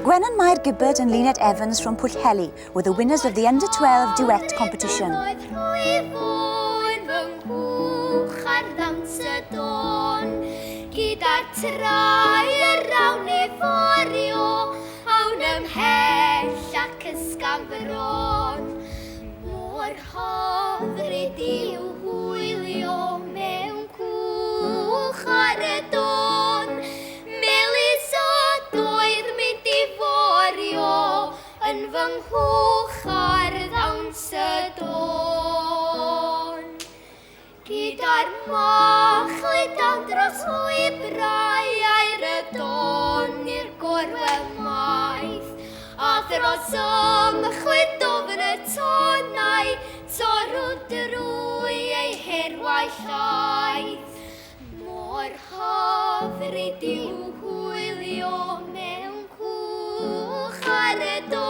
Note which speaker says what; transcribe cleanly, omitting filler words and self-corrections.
Speaker 1: Gwennan Mair Gibbard and Lynette Evans from Pwllheli were the winners of the Under-12 duet competition.
Speaker 2: Gyda'r trai yr rawn eforio, awn ymhell ac ysgafron. Mor hyfryd i'w hwylio mewn cwch ar y don. Melys o doer mynd i forio, yn fy nghwch ar ddawns y don. Gyda'r machlyd am dros lwybrau a'r y don i'r gorwel maith, a dros ymchwyd ofn y tonau, torw drwy ei hirwau llaeth. Mor hyfryd i'w hwylio mewn cwch ar y don.